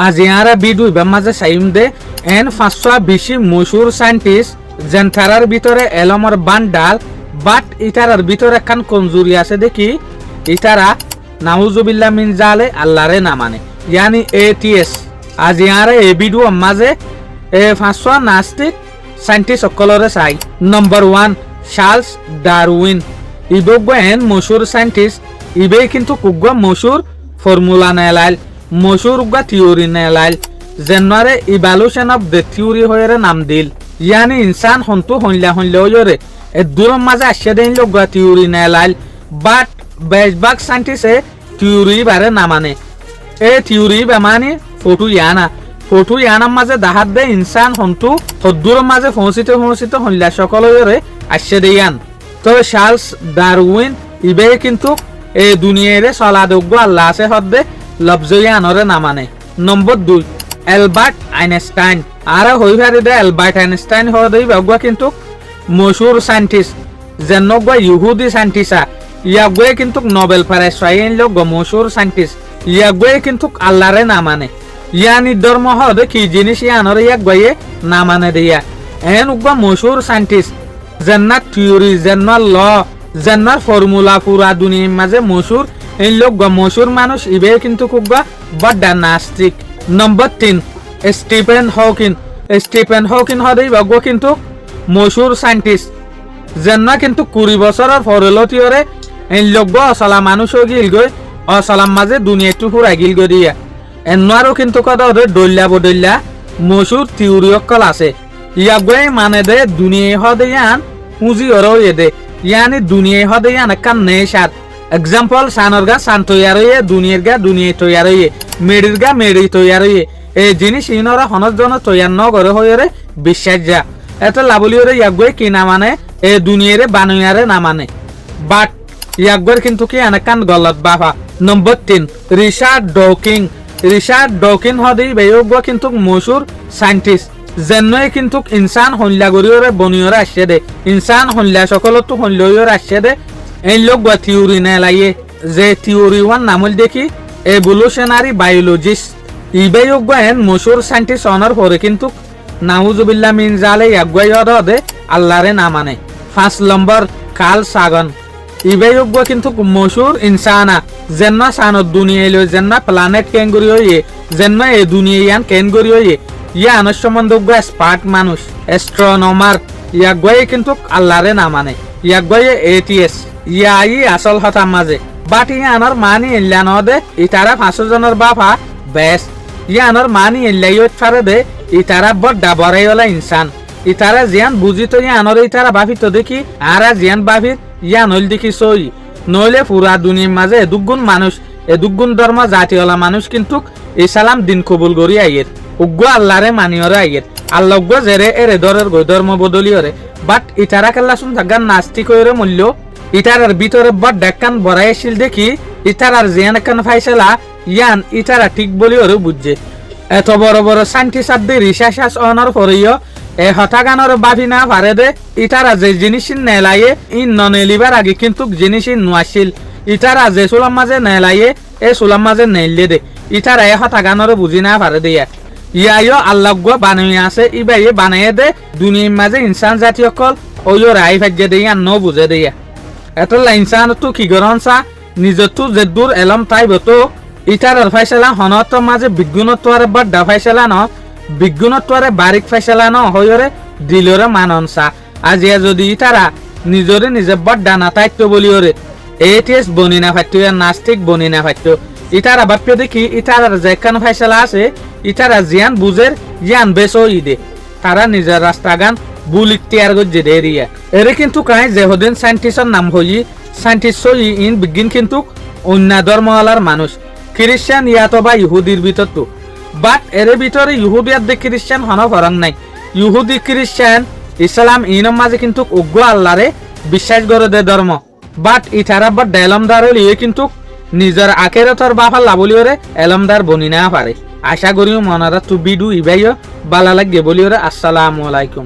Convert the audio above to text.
আজিয়ারা বিডু মাঝে সাইম দে এন 520 মশুর সায়েন্টিস্ট যেন তারার ভিতরে এলমর বান্ডাল বাট ইতারার ভিতরে একখান কমজুরি আছে দেখি ইতারা নাউজুবিল্লাহ মিন জালে আল্লাহরে না মানে ইয়ানি এটিএস আজিয়ারা এ বিডু মাঝে 500 নাস্তিক সায়েন্টিস্ট সকলরে চাই। নম্বর 1 চার্লস ডারউইন ইবগ্য এন মশুর সায়েন্টিস্ট ইবে কিন্তু কুগ্য মশুর ফর্মুলা নেলাইল মশুর উগা থিওরি নেলাইল যেনরে ইভালুশন অফ দ্য থিওরি হয়ে নাম দিল ইয়ানি ইনসান হন্তু হইলা হইলে এ দূরের মাঝে আসে দিন লগা থিওরি নেলাইল বাট বেশভাগ সায়েন্টিস্টে থিওরি বারে না মানে এ থিওরি বেমানি ফটো ইয়ানার মাঝে দাহাত দে ইনসান হন্তু হদ্দূরের মাঝে পৌঁছিতে হইলা সকলরে আসে দিয়ান। তো চার্লস ডারউইন ইবে কিন্তু এই দুনিয়ারে চলাযোগ্য আল্লাহ আছে হদ্দে লবজয়ানরে না মানে। নম্বর 2 অ্যালবার্ট আইনস্টাইন আর হই পারে দে অ্যালবার্ট আইনস্টাইন হদই বাগুয়া কিন্তু মশুর সায়েন্টিস্ট যেন ইহুদি সায়েন্টিস্ট ইয়াগুয়ে কিন্তু নোবেল প্রাইজ পাইন লোক মশুর সায়েন্টিস্ট ইয়াগুয়ে কিন্তু আল্লাহরে না মানে ইয়ানি ধর্ম হদে কি জিনিস ইয়ানরে ইয়াগুয়ে না মানে দিয়া এন উগা মশুর সায়েন্টিস্ট যেন থিওরি যেন ল যেন ফর্মুলা পুরা দুনিয়ার মাঝে মশুর এই লোক মশুর মানুষ ইবে কিন্তু খুব বড় নাস্তিক। নম্বর 3 স্টিফেন হকিন হদই বাগুয়া কিন্তু মশুর সায়েন্টিস্ট যেন কিন্তু 20 বছরের ফরলতিয়রে এই লোক অসলা মানুষ গিল গই অসলাম মাঝে দুনিয়াটো পুরা গিল গই দিয়া এনারও কিন্তু কত ডল্লা বদল্লা মশুর থিওরি অকল আছে ইয়াগুয়ে মানে দে দুনিয়া হদয়ান পুঁজি অরয়ে দে ইয়ানি দুনিয়া হদয়ান কান নেশাত এক্সাম্পল সানর গা সান তৈয়ার হয়ে দুনিয়ার গা দুনিয়া তৈয়ার হয়ে মেডির গা মেডি তৈয়ার হয়ে এই জিনিস ইনরা হনর জন তৈয়ার ন করে হয়ে বিশ্বাস যা এত লাবলিওরে ইয়াগুয়ে কি না মানে এই দুনিয়ারে বানুয়ারে না মানে বাট ইয়াগুয়ের কিন্তু কি আনাকান গলত বাফা। নম্বর 3 রিচার্ড ডকিন হদই বেয়োগ কিন্তু মশুর সায়েন্টিস্ট যেনই কিন্তু ইনসান হল্লা গরিয়রে বনিয়রে আসছে দে ইনসান হল্লা সকলতো হল্লয়রে আসছে দে এই লোক থিওরি নেলাইয়ে যে থিওরি 1 নামল দেখি এভলিউশনারি বায়োলজিস্ট ইবেয়োগ এন মশুর সায়েন্টিস্ট অনার পরে কিন্তু নাউজুবিল্লাহ মিন জালে ইয়াগুয়ে দে আল্লাহরে না মানে। 5 নম্বর কার্ল সাগন ইবেয়োগ কিন্তু মশুর ইনসানা যেন সানত দুনিয়া লই যেন প্ল্যানেট কেঙ্গুরি হইয়ে যেন এ দুনিয়া ইয়ান কেঙ্গুরি হইয়ে ইয়া আনস সম্বন্ধ স্পার্ট মানুষ অ্যাস্ট্রোনমার ইয়াগুয়ে কিন্তু আল্লাহরে না মানে ইয়াগুয়ে এটিএস ইয়াই আসল হতা মাঝে বাট ইয়ানোর মানি ইল্লা নদে ইতারা 500 জনের বাপা বেশ ইয়ানোর মানি ইল্লাই ফারে দে ইতারা বড় বড়াইওয়ালা ইনসান ইতারা জিয়ান বুঝিত ইয়ানোর ইতারা বাফিত দেখি আর জিয়ান বাফিত ইয়া নইল দেখি সই নইলে পুরা দুনিয়ার মাঝে দুগুণ মানুষ দুগুণ ধর্ম জাতিওয়ালা মানুষ কিন্তু ইসলাম দিন কবুল করি আইয়ের উগ্র আল্লাহরে মানিয়রে আইয়ের আল্লাহ উগ্র জেরে এরে ধরের ধর্ম বদলিয়রে বাট ইতারা কেল্লা শুন থাকার নাস্তিক হয়ে মূল্য ইতারার ভিতরে বড় ডেকান বড়াই আসিল দেখি ইতারার জিয়ান একান ফাইসলা ইয়ান ইতারা ঠিক বলিওরে বুঝছে এত বড় বড় সায়েন্টিস্ট রিসার্চ অনার পরেও এ হতাগানোর বাভি না পারে দে ইতারা যে জিনিস নেলাইয়ে ইন নেলিবার আগে কিন্তু জিনিস নোয়াছিল ইতারা যে সুলাম মাঝে নেলাইয়ে এ সুলাম মাঝে নেইলে দে ইতারা এ হতাগানোর বুঝি না পারে দে ইয়াইও আল্লাহ বানাই আছে ইবাই বানাইয়ে দে দুনিয়ার মাঝে ইনসান জাতি অকল ওই রাই ভাজ্যে দিয়া ন বুঝে দিয়া এত ইনসান তো কি গরন চা নিজের তো যে দূর এলম তাইব তো ইতারার ফাইসলা হনত মাঝে বিজ্ঞানত্বরে বড় ফাইসলা ন বিজ্ঞানত্বরে বারিক ফাইসলা ন হয়রে দিলরে মাননসা আজ যদি ইতারা নিজে বড় ডানা তাইত্য বলিওরে এটিএস বনি না ফাইত্য নাস্তিক বনি না ফাইত্য ইতারা বাপ্য দেখি ইতারার যেখান ফাইসলা আছে ইতারা জিয়ান বুঝের জিয়ান বেসো ইদে তারা নিজের রাস্তা গান বুল ইখতিয়ার গজ্জে দে রিয়া এরে কিন্তু কাই যেহদিন সায়েন্টিস্টের নাম হই সায়েন্টিস্ট হই ইন বিজ্ঞান কিন্তু অন্য ধর্মওয়ালার মানুষ খ্রিস্টান ইয়াতো বা ইহুদির ভিতর তো বাট এর ভিতরে ইহুদিয়াত দে খ্রিস্টান হন ফরং নাই ইহুদি খ্রিস্টান ইসলাম ইনম মাঝে কিন্তু উগ্র আল্লাহরে বিশ্বাস করে দে ধর্ম বাট ইতারা বড় এলমদার হইলে কিন্তু নিজের আখেরাতর বাফা লাবলিওরে এলমদার বনি না পারে। আশা করি মনারা তু বিডু ইবাইও বালা লাগে বলিওরে। আসসালামু আলাইকুম।